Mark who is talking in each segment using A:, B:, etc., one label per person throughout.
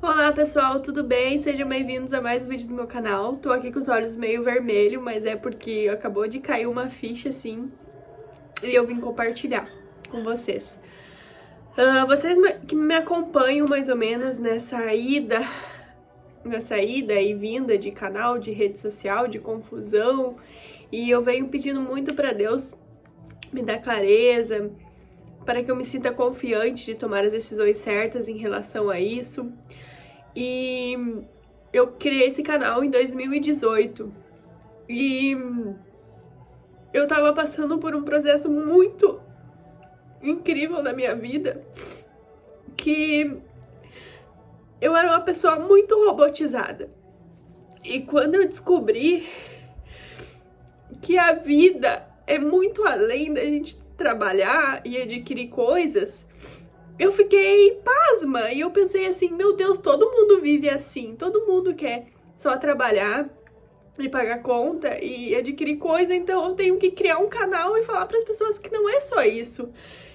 A: Olá pessoal, tudo bem? Sejam bem-vindos a mais um vídeo do meu canal. Tô aqui com os olhos meio vermelhos, mas é porque acabou de cair uma ficha assim e eu vim compartilhar com vocês. Vocês que me acompanham mais ou menos nessa ida e vinda de canal, de rede social, de confusão, e eu venho pedindo muito pra Deus me dar clareza, para que eu me sinta confiante de tomar as decisões certas em relação a isso. E eu criei esse canal em 2018 e eu tava passando por um processo muito incrível na minha vida, que eu era uma pessoa muito robotizada. E quando eu descobri que a vida é muito além da gente trabalhar e adquirir coisas, eu fiquei pasma e eu pensei assim, meu Deus, todo mundo vive assim, todo mundo quer só trabalhar e pagar conta e adquirir coisa, então eu tenho que criar um canal e falar para as pessoas que não é só isso,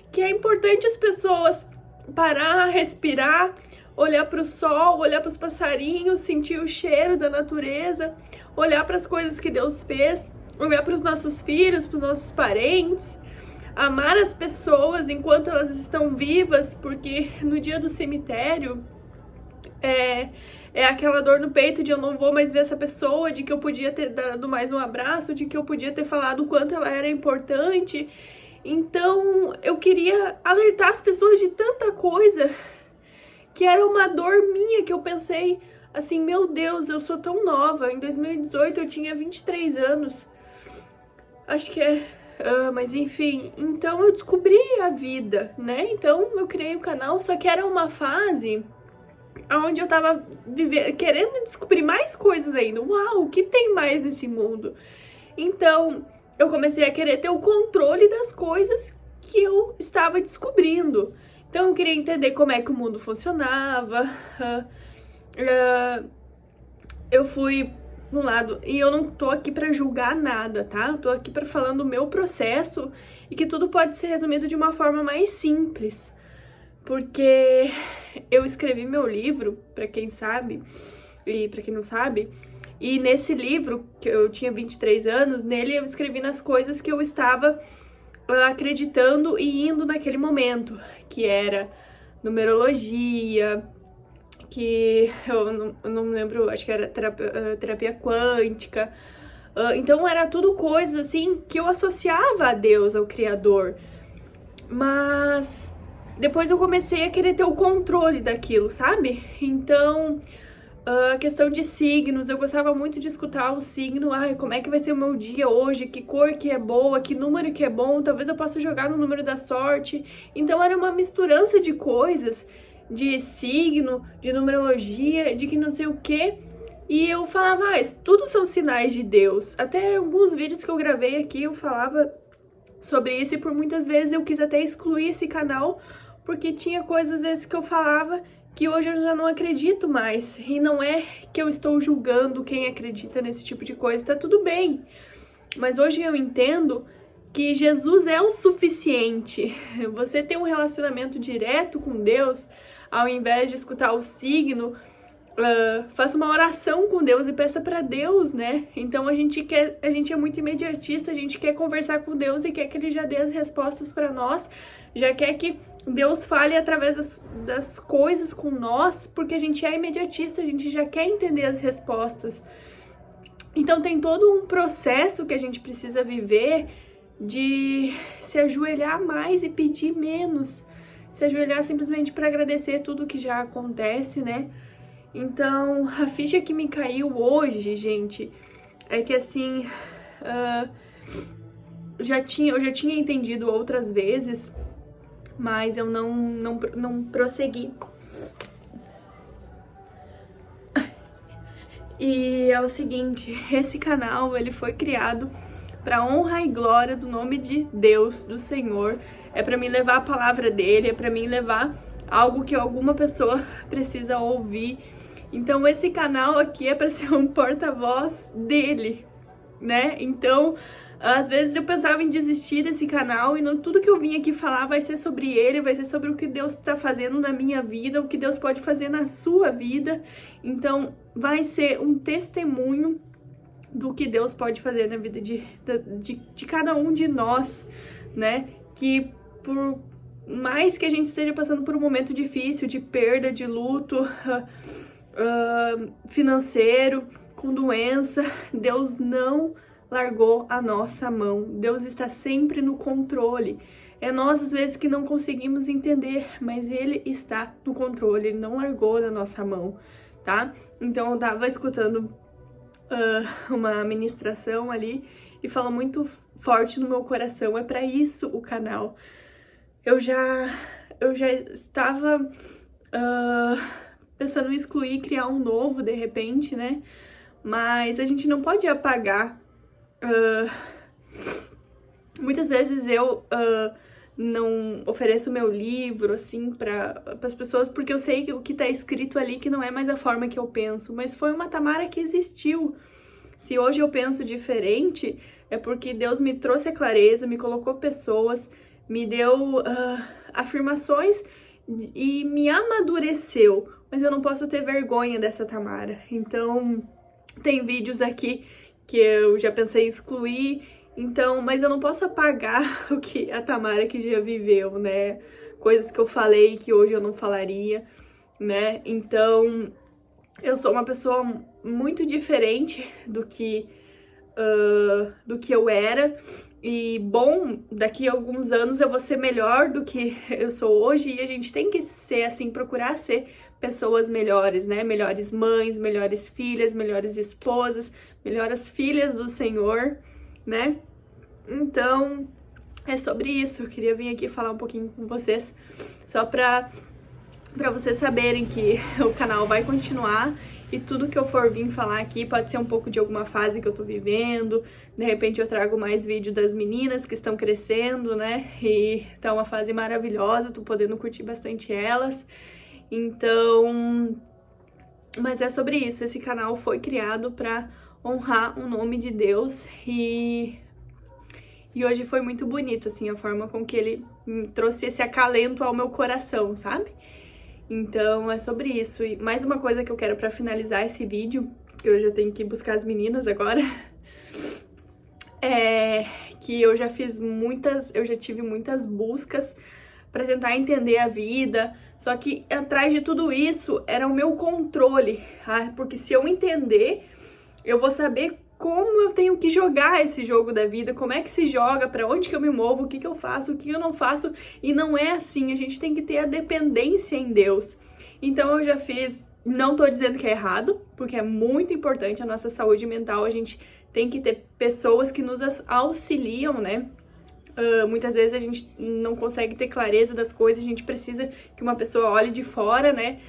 A: que é importante as pessoas parar, respirar, olhar para o sol, olhar para os passarinhos, sentir o cheiro da natureza, olhar para as coisas que Deus fez, olhar para os nossos filhos, para os nossos parentes, amar as pessoas enquanto elas estão vivas, porque no dia do cemitério é aquela dor no peito de eu não vou mais ver essa pessoa, de que eu podia ter dado mais um abraço, de que eu podia ter falado o quanto ela era importante. Então eu queria alertar as pessoas de tanta coisa que era uma dor minha, que eu pensei assim, meu Deus, eu sou tão nova. Em 2018 eu tinha 23 anos. Acho que mas enfim, então eu descobri a vida, né? Então eu criei o canal, só que era uma fase onde eu tava querendo descobrir mais coisas ainda. Uau, o que tem mais nesse mundo? Então eu comecei a querer ter o controle das coisas que eu estava descobrindo. Então eu queria entender como é que o mundo funcionava. Eu fui um lado, e eu não tô aqui pra julgar nada, tá? Eu tô aqui pra falar do meu processo e que tudo pode ser resumido de uma forma mais simples. Porque eu escrevi meu livro, pra quem sabe e pra quem não sabe, e nesse livro, que eu tinha 23 anos, nele eu escrevi nas coisas que eu estava acreditando e indo naquele momento, que era numerologia, que eu não lembro, acho que era terapia quântica. Então era tudo coisas assim que eu associava a Deus, ao Criador. Mas depois eu comecei a querer ter o controle daquilo, sabe? Então a questão de signos, eu gostava muito de escutar o signo, como é que vai ser o meu dia hoje, que cor que é boa, que número que é bom, talvez eu possa jogar no número da sorte. Então era uma misturança de coisas, de signo, de numerologia, de que não sei o que. E eu falava, tudo são sinais de Deus. Até alguns vídeos que eu gravei aqui eu falava sobre isso, e por muitas vezes eu quis até excluir esse canal, porque tinha coisas às vezes que eu falava que hoje eu já não acredito mais. E não é que eu estou julgando quem acredita nesse tipo de coisa, tá tudo bem. Mas hoje eu entendo que Jesus é o suficiente. Você tem um relacionamento direto com Deus, ao invés de escutar o signo, faça uma oração com Deus e peça para Deus, né? Então a gente é muito imediatista, a gente quer conversar com Deus e quer que Ele já dê as respostas para nós, já quer que Deus fale através das coisas com nós, porque a gente é imediatista, a gente já quer entender as respostas. Então tem todo um processo que a gente precisa viver de se ajoelhar mais e pedir menos, se ajoelhar simplesmente para agradecer tudo que já acontece, né? Então, a ficha que me caiu hoje, gente, é que assim, eu já tinha entendido outras vezes, mas eu não prossegui. E é o seguinte, esse canal, ele foi criado para honra e glória do nome de Deus, do Senhor. É para mim levar a palavra dele, é para mim levar algo que alguma pessoa precisa ouvir. Então esse canal aqui é para ser um porta-voz dele, né? Então Às vezes eu pensava em desistir desse canal e não tudo que eu vim aqui falar vai ser sobre ele, vai ser sobre o que Deus está fazendo na minha vida, o que Deus pode fazer na sua vida. Então, vai ser um testemunho do que Deus pode fazer na vida de cada um de nós, né? Que por mais que a gente esteja passando por um momento difícil, de perda, de luto financeiro, com doença, Deus não largou a nossa mão. Deus está sempre no controle. É nós, às vezes, que não conseguimos entender, mas Ele está no controle, Ele não largou da nossa mão, tá? Então, eu tava escutando uma ministração ali e falou muito forte no meu coração. É para isso o canal. Eu já estava pensando em excluir e criar um novo, de repente, né? Mas a gente não pode apagar. Muitas vezes eu não ofereço meu livro, assim, para as pessoas, porque eu sei que o que tá escrito ali que não é mais a forma que eu penso, mas foi uma Tamara que existiu. Se hoje eu penso diferente, é porque Deus me trouxe a clareza, me colocou pessoas, me deu afirmações e me amadureceu, mas eu não posso ter vergonha dessa Tamara. Então, tem vídeos aqui que eu já pensei em excluir, então, mas eu não posso apagar o que a Tamara que já viveu, né? Coisas que eu falei que hoje eu não falaria, né? Então, eu sou uma pessoa muito diferente do que eu era, e bom, daqui a alguns anos eu vou ser melhor do que eu sou hoje, e a gente tem que ser assim, procurar ser pessoas melhores, né? Melhores mães, melhores filhas, melhores esposas, melhores filhas do Senhor, né? Então, é sobre isso. Eu queria vir aqui falar um pouquinho com vocês, só pra vocês saberem que o canal vai continuar e tudo que eu for vir falar aqui pode ser um pouco de alguma fase que eu tô vivendo. De repente eu trago mais vídeo das meninas que estão crescendo, né? E tá uma fase maravilhosa, tô podendo curtir bastante elas. Então, mas é sobre isso. Esse canal foi criado pra honrar o nome de Deus e hoje foi muito bonito, assim, a forma com que ele trouxe esse acalento ao meu coração, sabe? Então, é sobre isso. E mais uma coisa que eu quero pra finalizar esse vídeo, que eu já tenho que buscar as meninas agora, é que eu já tive muitas buscas pra tentar entender a vida, só que atrás de tudo isso era o meu controle, tá? Porque se eu entender, eu vou saber como eu tenho que jogar esse jogo da vida, como é que se joga, pra onde que eu me movo, o que que eu faço, o que eu não faço, e não é assim, a gente tem que ter a dependência em Deus. Então eu já fiz, não tô dizendo que é errado, porque é muito importante a nossa saúde mental, a gente tem que ter pessoas que nos auxiliam, né? Muitas vezes a gente não consegue ter clareza das coisas, a gente precisa que uma pessoa olhe de fora, né?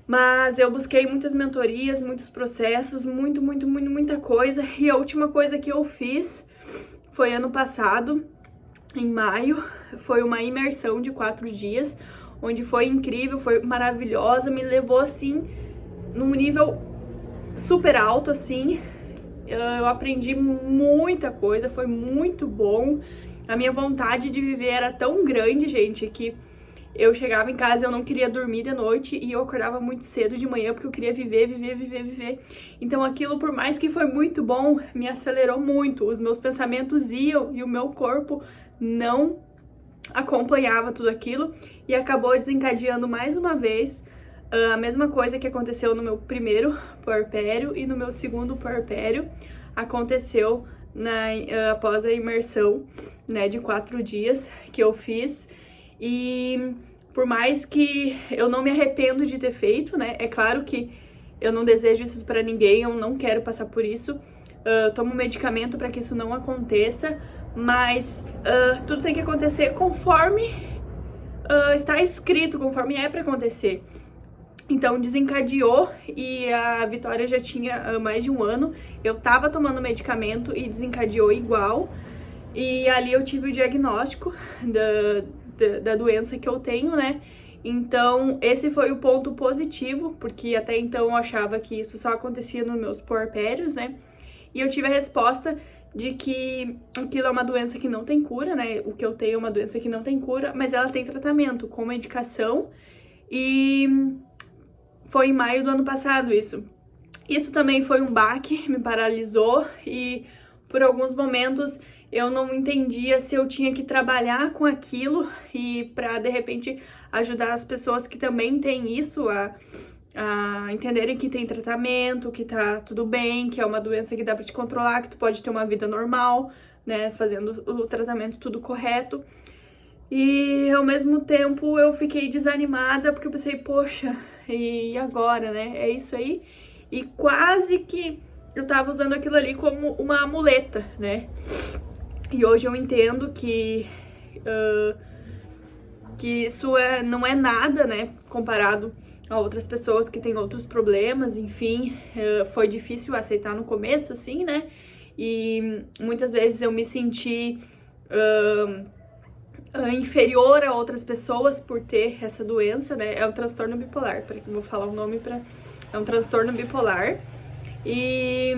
A: Mas eu busquei muitas mentorias, muitos processos, muita coisa. E a última coisa que eu fiz foi ano passado, em maio. Foi uma imersão de 4 dias, onde foi incrível, foi maravilhosa. Me levou, assim, num nível super alto, assim. Eu aprendi muita coisa, foi muito bom. A minha vontade de viver era tão grande, gente, que eu chegava em casa e eu não queria dormir de noite e eu acordava muito cedo de manhã porque eu queria viver. Então aquilo, por mais que foi muito bom, me acelerou muito. Os meus pensamentos iam e o meu corpo não acompanhava tudo aquilo e acabou desencadeando mais uma vez a mesma coisa que aconteceu no meu primeiro puerpério e no meu segundo puerpério. Aconteceu após a imersão, né, de 4 dias que eu fiz. E por mais que eu não me arrependo de ter feito, né? É claro que eu não desejo isso pra ninguém, eu não quero passar por isso. Tomo medicamento pra que isso não aconteça, mas tudo tem que acontecer conforme está escrito, conforme é pra acontecer. Então desencadeou e a Vitória já tinha mais de 1 ano. Eu tava tomando medicamento e desencadeou igual. E ali eu tive o diagnóstico da doença que eu tenho, né? Então, esse foi o ponto positivo, porque até então eu achava que isso só acontecia nos meus puerpérios, né? E eu tive a resposta de que aquilo é uma doença que não tem cura, né? O que eu tenho é uma doença que não tem cura, mas ela tem tratamento com medicação, e foi em maio do ano passado isso. Isso também foi um baque, me paralisou, e por alguns momentos eu não entendia se eu tinha que trabalhar com aquilo e para de repente ajudar as pessoas que também têm isso a entenderem que tem tratamento, que tá tudo bem, que é uma doença que dá pra te controlar, que tu pode ter uma vida normal, né, fazendo o tratamento tudo correto. E ao mesmo tempo eu fiquei desanimada, porque eu pensei, poxa, e agora, né? É isso aí? E quase que eu tava usando aquilo ali como uma muleta, né? E hoje eu entendo que isso não é nada, né? Comparado a outras pessoas que têm outros problemas, enfim. Foi difícil aceitar no começo, assim, né? E muitas vezes eu me senti inferior a outras pessoas por ter essa doença, né? É um transtorno bipolar, vou falar o nome pra... É um transtorno bipolar. E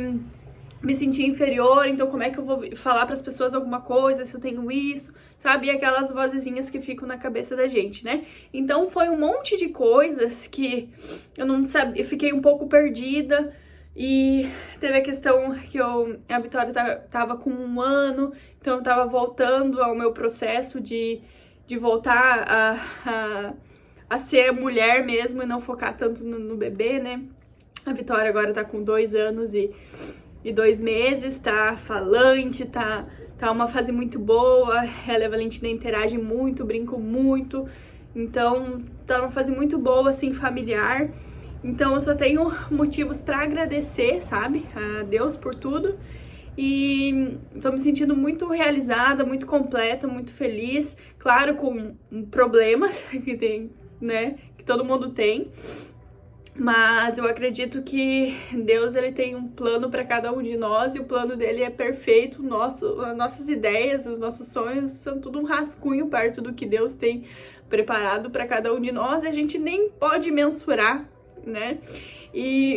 A: me senti inferior, então como é que eu vou falar pras pessoas alguma coisa se eu tenho isso, sabe? E aquelas vozezinhas que ficam na cabeça da gente, né? Então foi um monte de coisas que eu não sabia, eu fiquei um pouco perdida. E teve a questão que a Vitória tava com 1 ano, então eu tava voltando ao meu processo de voltar a ser mulher mesmo e não focar tanto no bebê, né? A Vitória agora tá com 2 anos e 2 meses, tá falante, tá uma fase muito boa, ela e a Valentina interagem muito, brincam muito, então tá uma fase muito boa, assim, familiar. Então eu só tenho motivos pra agradecer, sabe, a Deus por tudo. E tô me sentindo muito realizada, muito completa, muito feliz. Claro, com problemas que tem, né, que todo mundo tem. Mas eu acredito que Deus, ele tem um plano para cada um de nós, e o plano dele é perfeito. Nossas ideias, os nossos sonhos são tudo um rascunho perto do que Deus tem preparado para cada um de nós, e a gente nem pode mensurar, né?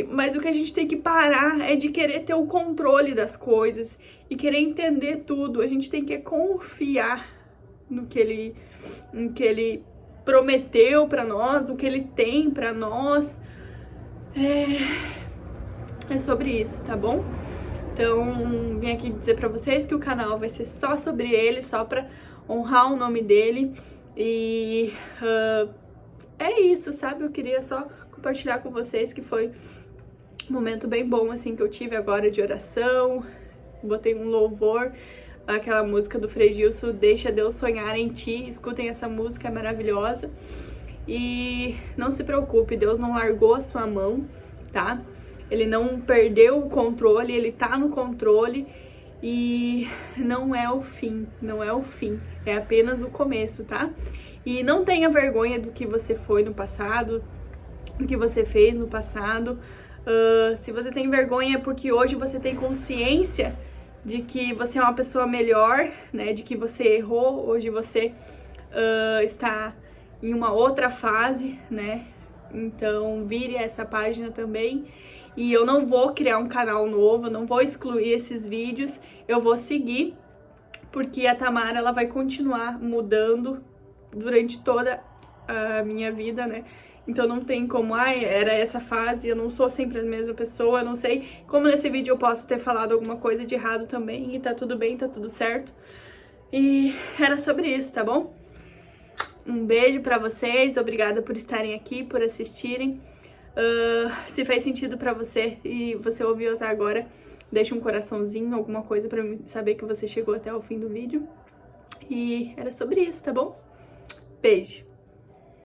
A: Mas o que a gente tem que parar é de querer ter o controle das coisas e querer entender tudo. A gente tem que confiar no que ele prometeu para nós, no que ele tem para nós. É sobre isso, tá bom? Então, vim aqui dizer pra vocês que o canal vai ser só sobre ele, só pra honrar o nome dele. E é isso, sabe? Eu queria só compartilhar com vocês que foi um momento bem bom, assim, que eu tive agora de oração. Botei um louvor, aquela música do Frei Gilson, Deixa Deus Sonhar em Ti. Escutem essa música, é maravilhosa. E não se preocupe, Deus não largou a sua mão, tá? Ele não perdeu o controle, ele tá no controle, e não é o fim, não é o fim, é apenas o começo, tá? E não tenha vergonha do que você foi no passado, do que você fez no passado. Se você tem vergonha é porque hoje você tem consciência de que você é uma pessoa melhor, né? De que você errou, hoje você está em uma outra fase, né? Então vire essa página também. E eu não vou criar um canal novo, não vou excluir esses vídeos, eu vou seguir, porque a Tamara, ela vai continuar mudando durante toda a minha vida, né? Então não tem como, era essa fase, eu não sou sempre a mesma pessoa, eu não sei como nesse vídeo eu posso ter falado alguma coisa de errado também, e tá tudo bem, tá tudo certo. E era sobre isso, tá bom? Um beijo pra vocês, obrigada por estarem aqui, por assistirem. Se faz sentido pra você e você ouviu até agora, deixa um coraçãozinho, alguma coisa pra mim saber que você chegou até o fim do vídeo. E era sobre isso, tá bom? Beijo!